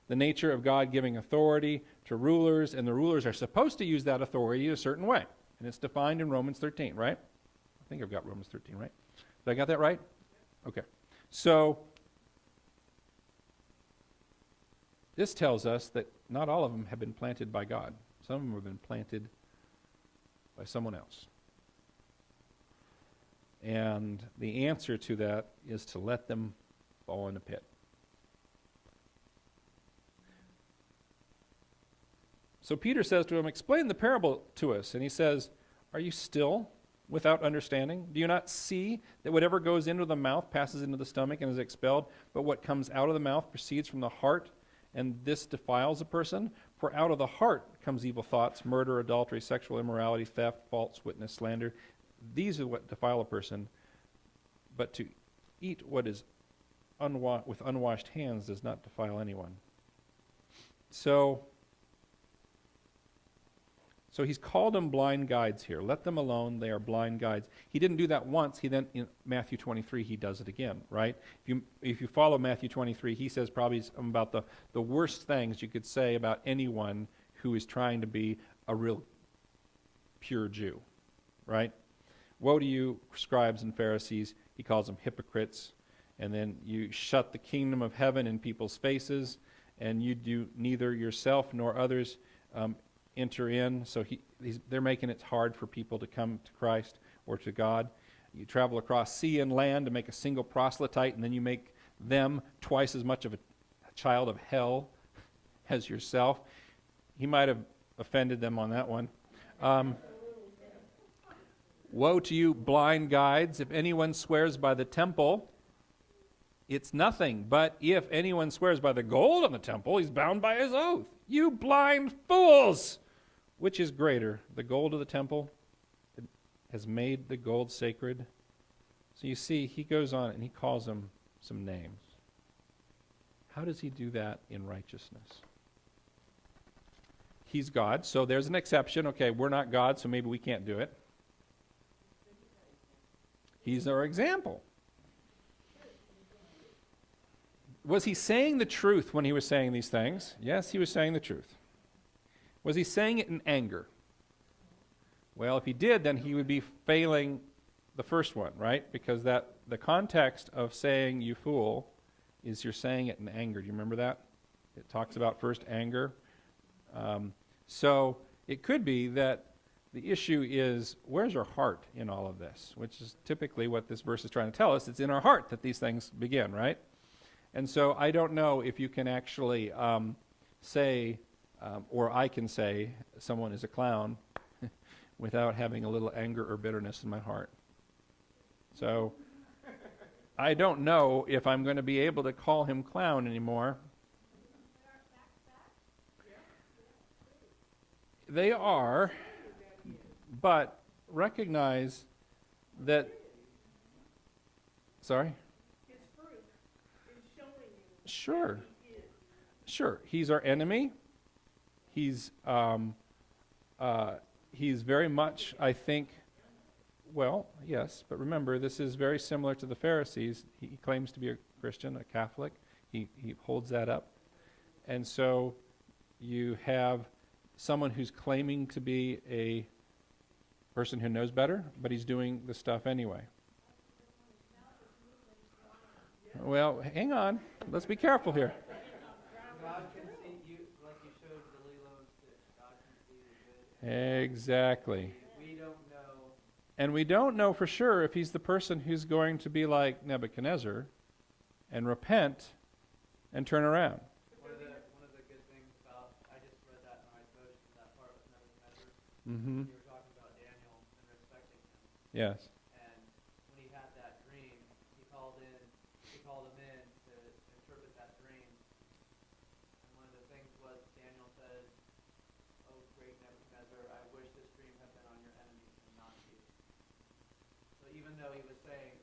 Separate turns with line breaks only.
the nature of God giving authority to rulers, and the rulers are supposed to use that authority a certain way. And it's defined in Romans 13, right? I think I've got Romans 13, right? Did I got that right? Okay. So, this tells us that not all of them have been planted by God. Some of them have been planted by someone else. And the answer to that is to let them fall in the pit. So Peter says to him, explain the parable to us. And he says, are you still without understanding? Do you not see that whatever goes into the mouth passes into the stomach and is expelled, but what comes out of the mouth proceeds from the heart, and this defiles a person? For out of the heart comes evil thoughts, murder, adultery, sexual immorality, theft, false witness, slander. These are what defile a person. But to eat what is with unwashed hands does not defile anyone. So he's called them blind guides here. Let them alone. They are blind guides. He didn't do that once. He then, in Matthew 23, he does it again, right? If you follow Matthew 23, he says probably something about the worst things you could say about anyone who is trying to be a real pure Jew, right? Woe to you, scribes and Pharisees. He calls them hypocrites. And then you shut the kingdom of heaven in people's faces, and you do neither yourself nor others enter in. So they're making it hard for people to come to Christ or to God. You travel across sea and land to make a single proselyte, and then you make them twice as much of a child of hell as yourself. He might have offended them on that one. Woe to you, blind guides! If anyone swears by the temple, it's nothing. But if anyone swears by the gold on the temple, he's bound by his oath. You blind fools! Which is greater, the gold of the temple that has made the gold sacred? So you see, he goes on and he calls them some names. How does he do that in righteousness? He's God, so there's an exception. Okay, we're not God, so maybe we can't do it. He's our example. Was he saying the truth when he was saying these things? Yes, he was saying the truth. Was he saying it in anger? Well, if he did, then he would be failing the first one, right? Because the context of saying you fool is you're saying it in anger. Do you remember that? It talks about first anger. So it could be that the issue is, where's our heart in all of this? Which is typically what this verse is trying to tell us. It's in our heart that these things begin, right? And so I don't know if you can actually say, or I can say, someone is a clown without having a little anger or bitterness in my heart. So I don't know if I'm going to be able to call him clown anymore. They are, but recognize that, sorry?
His fruit is showing you.
Sure.
He is.
Sure. He's our enemy. He's very much, I think, well, yes, but remember, this is very similar to the Pharisees. He claims to be a Christian, a Catholic. He holds that up. And so you have someone who's claiming to be a person who knows better, but he's doing the stuff anyway. Well, hang on. Let's be careful here.
God can see you, like you showed the Lelos, that God can see the good.
Exactly.
We don't know.
And we don't know for sure if he's the person who's going to be like Nebuchadnezzar and repent and turn around.
One of the good things about, I just read that in my devotion, that part with Nebuchadnezzar.
Mm-hmm.
You were talking about Daniel and respecting him.
Yes.
And when he had that dream, he called him in to interpret that dream. And one of the things was Daniel said, "Oh, great Nebuchadnezzar, I wish this dream had been on your enemies and not you." So even though he was saying,